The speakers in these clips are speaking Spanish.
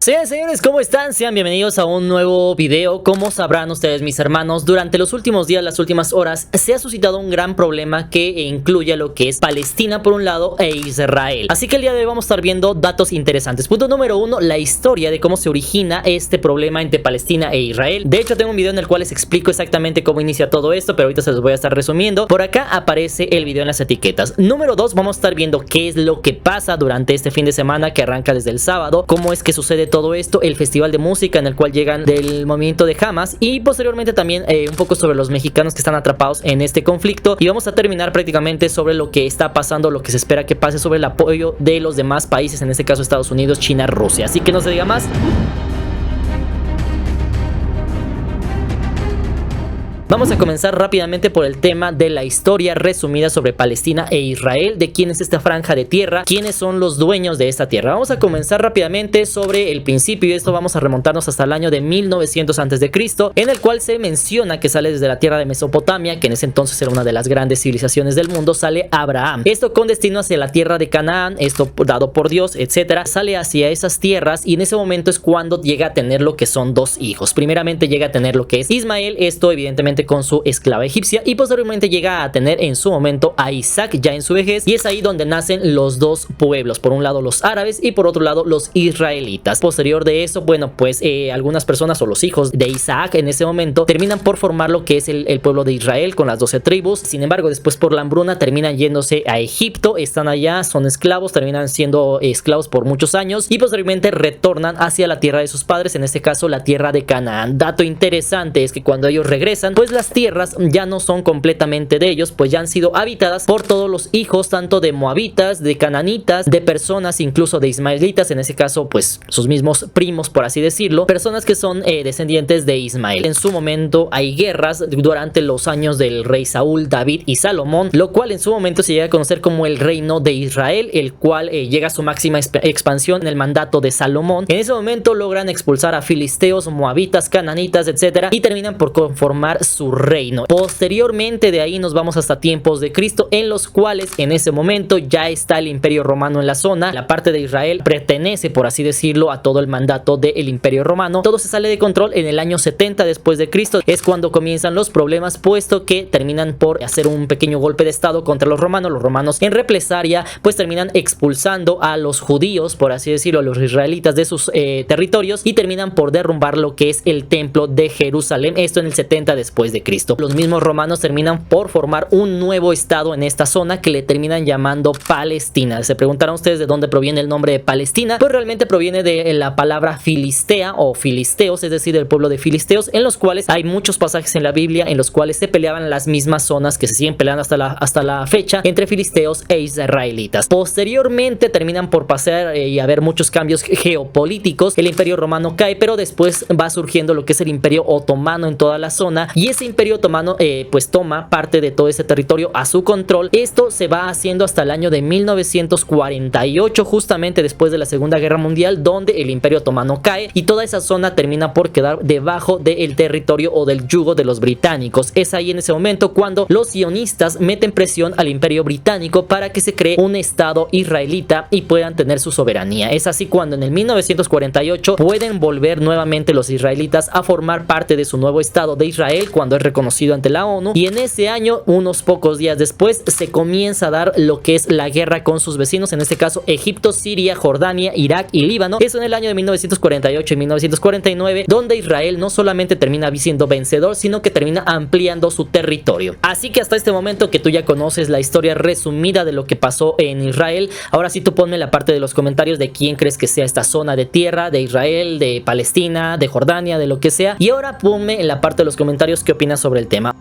Señores, ¿cómo están? Sean bienvenidos a un nuevo video. Como sabrán ustedes, mis hermanos, durante los últimos días, las últimas horas, se ha suscitado un gran problema que incluye lo que es Palestina por un lado e Israel. Así que el día de hoy vamos a estar viendo datos interesantes. Punto número uno, la historia de cómo se origina este problema entre Palestina e Israel. De hecho, tengo un video en el cual les explico exactamente cómo inicia todo esto, pero ahorita se los voy a estar resumiendo. Por acá aparece el video en las etiquetas. Número dos, vamos a estar viendo qué es lo que pasa durante este fin de semana que arranca desde el sábado, cómo es que sucede todo esto, el festival de música en el cual llegan del movimiento de Hamas, y posteriormente también un poco sobre los mexicanos que están atrapados en este conflicto, y vamos a terminar prácticamente sobre lo que está pasando, lo que se espera que pase, sobre el apoyo de los demás países, en este caso Estados Unidos, China, Rusia. Así que no se diga más. Vamos a comenzar rápidamente por el tema de la historia resumida sobre Palestina e Israel, de quién es esta franja de tierra, quiénes son los dueños de esta tierra. Vamos a comenzar rápidamente sobre el principio, y esto vamos a remontarnos hasta el año de 1900 a.C., en el cual se menciona que sale desde la tierra de Mesopotamia, que en ese entonces era una de las grandes civilizaciones del mundo, sale Abraham. Esto con destino hacia la tierra de Canaán, esto dado por Dios, etcétera. Sale hacia esas tierras y en ese momento es cuando llega a tener lo que son dos hijos. Primeramente llega a tener lo que es Ismael, esto evidentemente con su esclava egipcia, y posteriormente llega a tener en su momento a Isaac ya en su vejez, y es ahí donde nacen los dos pueblos, por un lado los árabes y por otro lado los israelitas. Posterior de eso, bueno, pues algunas personas o los hijos de Isaac en ese momento terminan por formar lo que es el pueblo de Israel con las 12 tribus. Sin embargo, después por la hambruna terminan yéndose a Egipto, están allá, son esclavos, terminan siendo esclavos por muchos años y posteriormente retornan hacia la tierra de sus padres, en este caso la tierra de Canaán. Dato interesante es que cuando ellos regresan, pues las tierras ya no son completamente de ellos, pues ya han sido habitadas por todos los hijos, tanto de moabitas, de cananitas, de personas incluso de ismaelitas, en ese caso pues sus mismos primos, por así decirlo, personas que son descendientes de Ismael. En su momento hay guerras durante los años del rey Saúl, David y Salomón, lo cual en su momento se llega a conocer como el reino de Israel, el cual llega a su máxima expansión en el mandato de Salomón. En ese momento logran expulsar a filisteos, moabitas, cananitas, etcétera, y terminan por conformar su reino. Posteriormente de ahí nos vamos hasta tiempos de Cristo, en los cuales en ese momento ya está el Imperio Romano en la zona. La parte de Israel pertenece, por así decirlo, a todo el mandato del Imperio Romano. Todo se sale de control en el año 70 después de Cristo. Es cuando comienzan los problemas, puesto que terminan por hacer un pequeño golpe de estado contra los romanos. Los romanos en represalia pues terminan expulsando a los judíos, por así decirlo, a los israelitas de sus territorios, y terminan por derrumbar lo que es el templo de Jerusalén, esto en el 70 después de Cristo. Los mismos romanos terminan por formar un nuevo estado en esta zona que le terminan llamando Palestina. Se preguntarán ustedes de dónde proviene el nombre de Palestina. Pues realmente proviene de la palabra filistea o filisteos, es decir, del pueblo de filisteos, en los cuales hay muchos pasajes en la Biblia en los cuales se peleaban las mismas zonas que se siguen peleando hasta la fecha entre filisteos e israelitas. Posteriormente terminan por pasar y haber muchos cambios geopolíticos. El Imperio Romano cae, pero después va surgiendo lo que es el Imperio Otomano en toda la zona, y ese Imperio Otomano pues toma parte de todo ese territorio a su control. Esto se va haciendo hasta el año de 1948, justamente después de la Segunda Guerra Mundial, donde el Imperio Otomano cae y toda esa zona termina por quedar debajo del territorio o del yugo de los británicos. Es ahí en ese momento cuando los sionistas meten presión al Imperio Británico para que se cree un estado israelita y puedan tener su soberanía. Es así cuando en el 1948 pueden volver nuevamente los israelitas a formar parte de su nuevo estado de Israel, cuando es reconocido ante la ONU, y en ese año, unos pocos días después, se comienza a dar lo que es la guerra con sus vecinos, en este caso Egipto, Siria, Jordania, Irak y Líbano. Eso en el año de 1948 y 1949, donde Israel no solamente termina siendo vencedor, sino que termina ampliando su territorio. Así que hasta este momento que tú ya conoces la historia resumida de lo que pasó en Israel, ahora sí tú ponme en la parte de los comentarios de quién crees que sea esta zona de tierra, de Israel, de Palestina, de Jordania, de lo que sea, y ahora ponme en la parte de los comentarios qué opinas sobre el tema.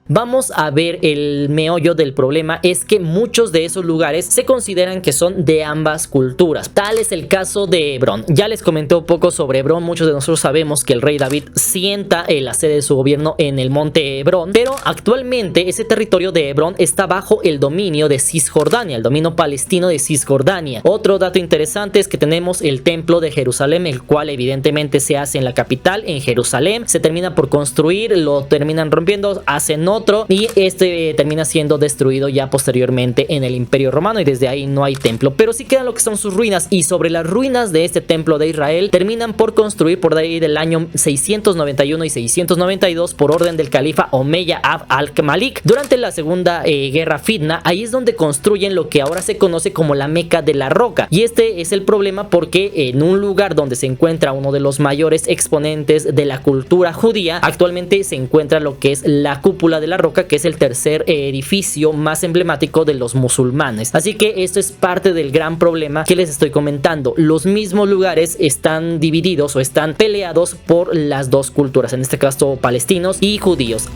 Vamos a ver el meollo del problema. Es que muchos de esos lugares se consideran que son de ambas culturas. Tal es el caso de Hebrón. Ya les comenté un poco sobre Hebrón. Muchos de nosotros sabemos que el rey David sienta la sede de su gobierno en el monte Hebrón, pero actualmente ese territorio de Hebrón está bajo el dominio de Cisjordania, el dominio palestino de Cisjordania. Otro dato interesante es que tenemos el templo de Jerusalén, el cual evidentemente se hace en la capital, en Jerusalén. Se termina por construir, lo terminan rompiendo, hacen otro, y este termina siendo destruido ya posteriormente en el Imperio Romano, y desde ahí no hay templo, pero sí quedan lo que son sus ruinas. Y sobre las ruinas de este templo de Israel terminan por construir por ahí del año 691 y 692 por orden del califa Omeya Abd al-Malik durante la segunda guerra Fitna. Ahí es donde construyen lo que ahora se conoce como la Meca de la Roca, y este es el problema porque en un lugar donde se encuentra uno de los mayores exponentes de la cultura judía, actualmente se encuentra lo que es la Cúpula de la Roca, que es el tercer edificio más emblemático de los musulmanes. Así que esto es parte del gran problema que les estoy comentando. Los mismos lugares están divididos o están peleados por las dos culturas, en este caso palestinos y judíos.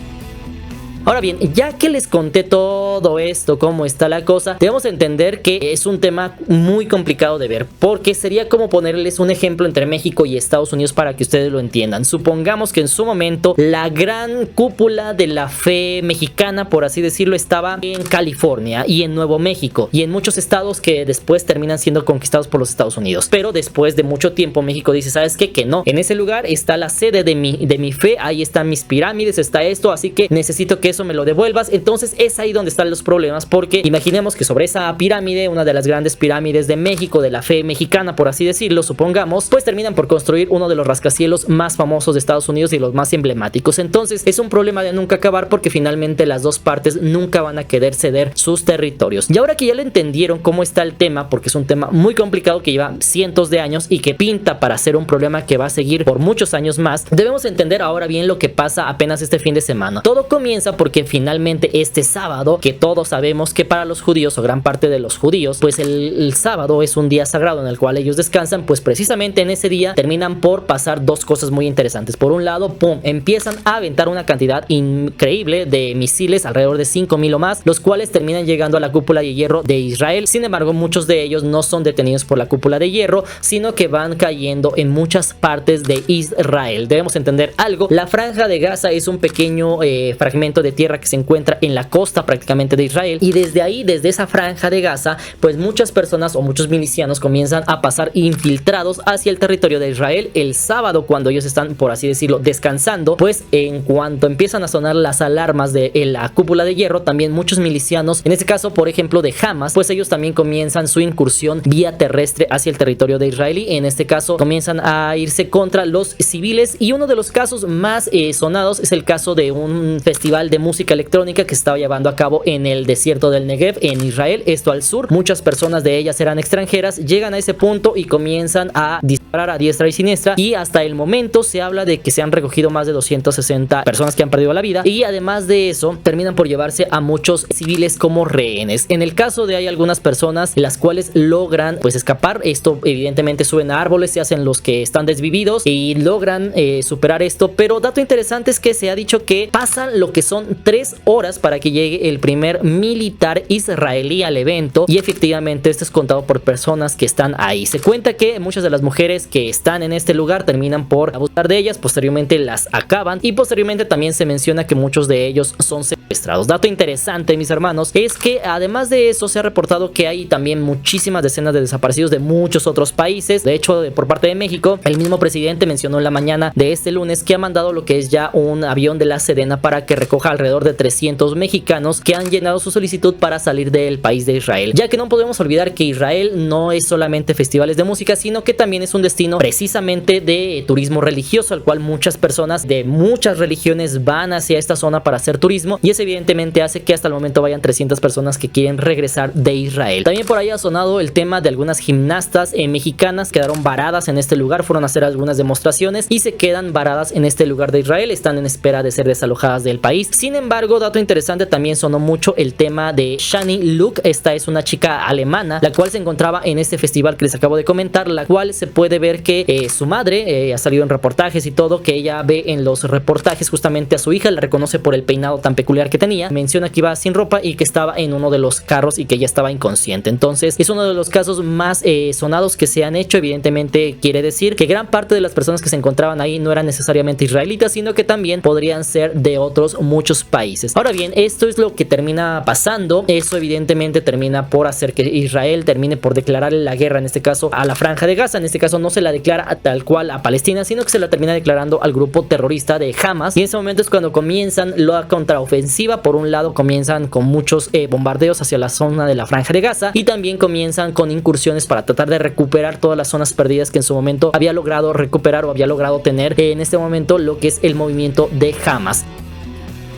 Ahora bien, ya que les conté todo esto, cómo está la cosa, debemos entender que es un tema muy complicado de ver, porque sería como ponerles un ejemplo entre México y Estados Unidos para que ustedes lo entiendan. Supongamos que en su momento la gran cúpula de la fe mexicana, por así decirlo, estaba en California y en Nuevo México y en muchos estados que después terminan siendo conquistados por los Estados Unidos. Pero después de mucho tiempo México dice, ¿sabes qué? Que no. En ese lugar está la sede de mi fe, ahí están mis pirámides, está esto, así que necesito que eso me lo devuelvas. Entonces es ahí donde están los problemas, porque imaginemos que sobre esa pirámide, una de las grandes pirámides de México, de la fe mexicana, por así decirlo, supongamos, pues terminan por construir uno de los rascacielos más famosos de Estados Unidos y los más emblemáticos. Entonces es un problema de nunca acabar, porque finalmente las dos partes nunca van a querer ceder sus territorios. Y ahora que ya le entendieron cómo está el tema, porque es un tema muy complicado que lleva cientos de años y que pinta para ser un problema que va a seguir por muchos años más, debemos entender ahora bien lo que pasa apenas este fin de semana. Todo comienza porque finalmente este sábado, que todos sabemos que para los judíos o gran parte de los judíos, pues el sábado es un día sagrado en el cual ellos descansan, pues precisamente en ese día terminan por pasar dos cosas muy interesantes. Por un lado, pum, empiezan a aventar una cantidad increíble de misiles, alrededor de 5,000 o más, los cuales terminan llegando a la cúpula de hierro de Israel. Sin embargo, muchos de ellos no son detenidos por la cúpula de hierro, sino que van cayendo en muchas partes de Israel. Debemos entender algo: la franja de Gaza es un pequeño fragmento de tierra que se encuentra en la costa prácticamente de Israel, y desde ahí, desde esa franja de Gaza, pues muchas personas o muchos milicianos comienzan a pasar infiltrados hacia el territorio de Israel. El sábado, cuando ellos están, por así decirlo, descansando, pues en cuanto empiezan a sonar las alarmas de la cúpula de hierro, también muchos milicianos, en este caso por ejemplo de Hamas, pues ellos también comienzan su incursión vía terrestre hacia el territorio de Israel, y en este caso comienzan a irse contra los civiles. Y uno de los casos más sonados es el caso de un festival de música electrónica que estaba llevando a cabo en el desierto del Negev en Israel, esto al sur. Muchas personas de ellas eran extranjeras, llegan a ese punto y comienzan a disparar a diestra y siniestra, y hasta el momento se habla de que se han recogido más de 260 personas que han perdido la vida, y además de eso terminan por llevarse a muchos civiles como rehenes. En el caso de hay algunas personas las cuales logran pues escapar, esto evidentemente suben a árboles, se hacen los que están desvividos y logran superar esto. Pero dato interesante es que se ha dicho que pasan lo que son 3 horas para que llegue el primer militar israelí al evento, y efectivamente esto es contado por personas que están ahí. Se cuenta que muchas de las mujeres que están en este lugar terminan por abusar de ellas, posteriormente las acaban, y posteriormente también se menciona que muchos de ellos son secuestrados. Dato interesante, mis hermanos, es que además de eso se ha reportado que hay también muchísimas decenas de desaparecidos de muchos otros países. De hecho, por parte de México, el mismo presidente mencionó en la mañana de este lunes que ha mandado lo que es ya un avión de la Sedena para que recoja alrededor de 300 mexicanos que han llenado su solicitud para salir del país de Israel, ya que no podemos olvidar que Israel no es solamente festivales de música, sino que también es un destino precisamente de turismo religioso, al cual muchas personas de muchas religiones van hacia esta zona para hacer turismo, y eso evidentemente hace que hasta el momento vayan 300 personas que quieren regresar de Israel. También por ahí ha sonado el tema de algunas gimnastas mexicanas quedaron varadas en este lugar, fueron a hacer algunas demostraciones y se quedan varadas en este lugar de Israel, están en espera de ser desalojadas del país. Sin embargo, dato interesante, también sonó mucho el tema de Shani Luke. Esta es una chica alemana la cual se encontraba en este festival que les acabo de comentar, la cual se puede ver que su madre ha salido en reportajes y todo, que ella ve en los reportajes justamente a su hija, la reconoce por el peinado tan peculiar que tenía, menciona que iba sin ropa y que estaba en uno de los carros y que ella estaba inconsciente. Entonces es uno de los casos más sonados que se han hecho. Evidentemente quiere decir que gran parte de las personas que se encontraban ahí no eran necesariamente israelitas, sino que también podrían ser de otros muchos países. Ahora bien, esto es lo que termina pasando. Eso evidentemente termina por hacer que Israel termine por declarar la guerra, en este caso a la franja de Gaza. En este caso no se la declara tal cual a Palestina, sino que se la termina declarando al grupo terrorista de Hamas. Y en ese momento es cuando comienzan la contraofensiva. Por un lado comienzan con muchos bombardeos hacia la zona de la Franja de Gaza, y también comienzan con incursiones para tratar de recuperar todas las zonas perdidas que en su momento había logrado recuperar o había logrado tener en este momento lo que es el movimiento de Hamas.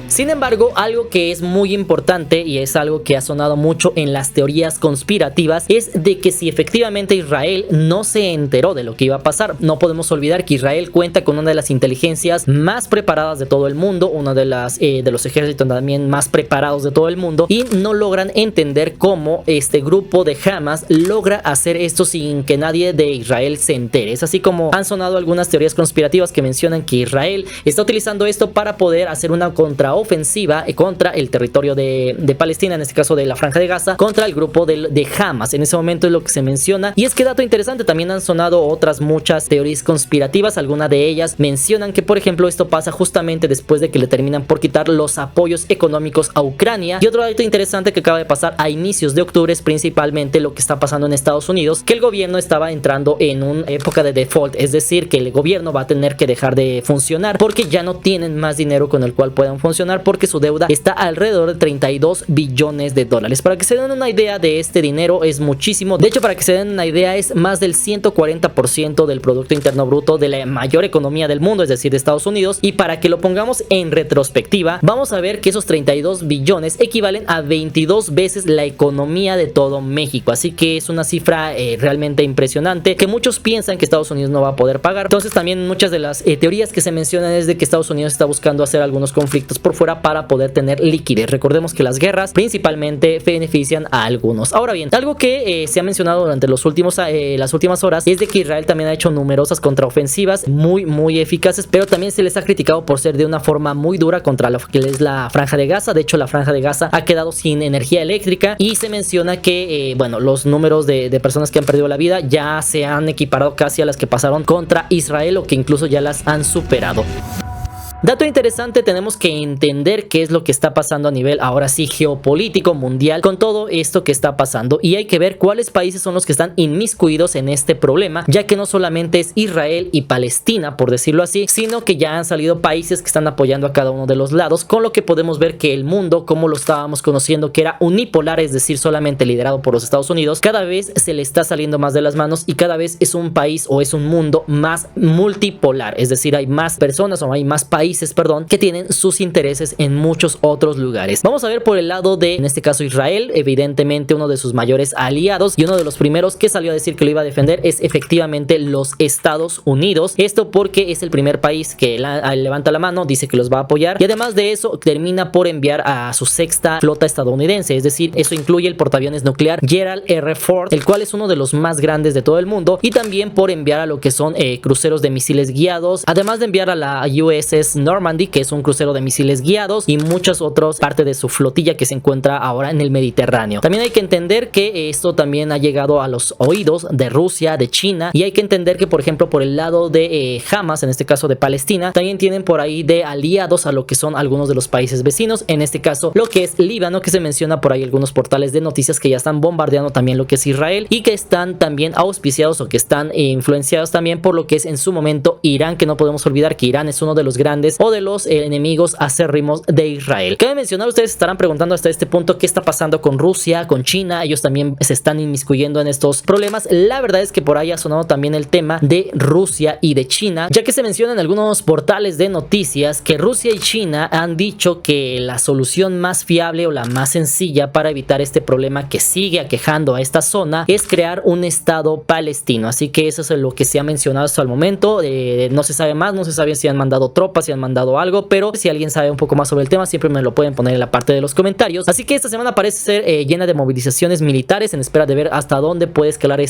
Sin embargo, algo que es muy importante y es algo que ha sonado mucho en las teorías conspirativas es de que si efectivamente Israel no se enteró de lo que iba a pasar. No podemos olvidar que Israel cuenta con una de las inteligencias más preparadas de todo el mundo, uno de los ejércitos también más preparados de todo el mundo, y no logran entender cómo este grupo de Hamas logra hacer esto sin que nadie de Israel se entere. Es así como han sonado algunas teorías conspirativas que mencionan que Israel está utilizando esto para poder hacer una contraofensiva contra el territorio de Palestina, en este caso de la Franja de Gaza, contra el grupo de Hamas. En ese momento es lo que se menciona. Y es que, dato interesante, también han sonado otras muchas teorías conspirativas. Algunas de ellas mencionan que, por ejemplo, esto pasa justamente después de que le terminan por quitar los apoyos económicos a Ucrania. Y otro dato interesante que acaba de pasar a inicios de octubre es principalmente lo que está pasando en Estados Unidos, que el gobierno estaba entrando en una época de default, es decir, que el gobierno va a tener que dejar de funcionar porque ya no tienen más dinero con el cual puedan funcionar, porque su deuda está alrededor de 32 billones de dólares. Para que se den una idea de este dinero, es muchísimo. De hecho, para que se den una idea, es más del 140% del Producto Interno Bruto de la mayor economía del mundo, es decir, de Estados Unidos. Y para que lo pongamos en retrospectiva, vamos a ver que esos 32 billones equivalen a 22 veces la economía de todo México. Así que es una cifra realmente impresionante, que muchos piensan que Estados Unidos no va a poder pagar. Entonces también muchas de las teorías que se mencionan es de que Estados Unidos está buscando hacer algunos conflictos por fuera para poder tener liquidez. Recordemos que las guerras principalmente benefician a algunos. Ahora bien, algo que se ha mencionado durante las últimas horas es de que Israel también ha hecho numerosas contraofensivas muy eficaces, pero también se les ha criticado por ser de una forma muy dura contra lo que es la Franja de Gaza. De hecho, la Franja de Gaza ha quedado sin energía eléctrica, y se menciona que los números de personas que han perdido la vida ya se han equiparado casi a las que pasaron contra Israel, o que incluso ya las han superado. Dato interesante, tenemos que entender qué es lo que está pasando a nivel, ahora sí, geopolítico mundial con todo esto que está pasando, y hay que ver cuáles países son los que están inmiscuidos en este problema, ya que no solamente es Israel y Palestina, por decirlo así, sino que ya han salido países que están apoyando a cada uno de los lados, con lo que podemos ver que el mundo, como lo estábamos conociendo, que era unipolar, es decir, solamente liderado por los Estados Unidos, cada vez se le está saliendo más de las manos, y cada vez es un país o es un mundo más multipolar, es decir, hay más personas o hay más países, que tienen sus intereses en muchos otros lugares. Vamos a ver por el lado de, en este caso, Israel, evidentemente uno de sus mayores aliados, y uno de los primeros que salió a decir que lo iba a defender es efectivamente los Estados Unidos. Esto porque es el primer país que levanta la mano, dice que los va a apoyar, y además de eso termina por enviar a su sexta flota estadounidense, es decir, eso incluye el portaaviones nuclear Gerald R. Ford, el cual es uno de los más grandes de todo el mundo, y también por enviar a lo que son cruceros de misiles guiados, además de enviar a la USS Normandy, que es un crucero de misiles guiados, y muchas otras parte de su flotilla que se encuentra ahora en el Mediterráneo. También hay que entender que esto también ha llegado a los oídos de Rusia, de China, y hay que entender que, por ejemplo, por el lado de Hamas, en este caso de Palestina, también tienen por ahí de aliados a lo que son algunos de los países vecinos, en este caso lo que es Líbano, que se menciona por ahí algunos portales de noticias que ya están bombardeando también lo que es Israel, y que están también auspiciados o que están influenciados también por lo que es en su momento Irán, que no podemos olvidar que Irán es uno de los grandes o de los enemigos acérrimos de Israel. Cabe mencionar, ustedes estarán preguntando hasta este punto qué está pasando con Rusia, con China. Ellos también se están inmiscuyendo en estos problemas. La verdad es que por ahí ha sonado también el tema de Rusia y de China, ya que se menciona en algunos portales de noticias que Rusia y China han dicho que la solución más fiable o la más sencilla para evitar este problema que sigue aquejando a esta zona es crear un estado palestino. Así que eso es lo que se ha mencionado hasta el momento. No se sabe más, no se sabe si han mandado tropas, si han mandado algo, pero si alguien sabe un poco más sobre el tema, siempre me lo pueden poner en la parte de los comentarios. Así que esta semana parece ser llena de movilizaciones militares en espera de ver hasta dónde puede escalar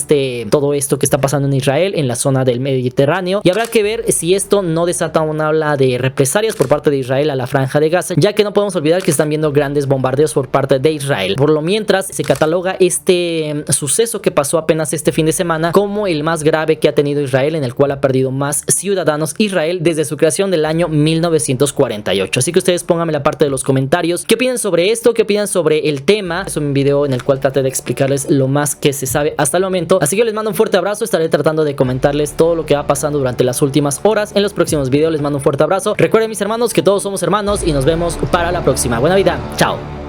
todo esto que está pasando en Israel, en la zona del Mediterráneo, y habrá que ver si esto no desata una ola de represalias por parte de Israel a la Franja de Gaza, ya que no podemos olvidar que están viendo grandes bombardeos por parte de Israel. Por lo mientras, se cataloga este suceso que pasó apenas este fin de semana como el más grave que ha tenido Israel, en el cual ha perdido más ciudadanos Israel desde su creación del año 1948. Así que ustedes pónganme en la parte de los comentarios qué opinan sobre esto, qué opinan sobre el tema. Es un video en el cual traté de explicarles lo más que se sabe hasta el momento. Así que les mando un fuerte abrazo. Estaré tratando de comentarles todo lo que va pasando durante las últimas horas en los próximos videos. Les mando un fuerte abrazo. Recuerden, mis hermanos, que todos somos hermanos y nos vemos para la próxima. Buena vida. Chao.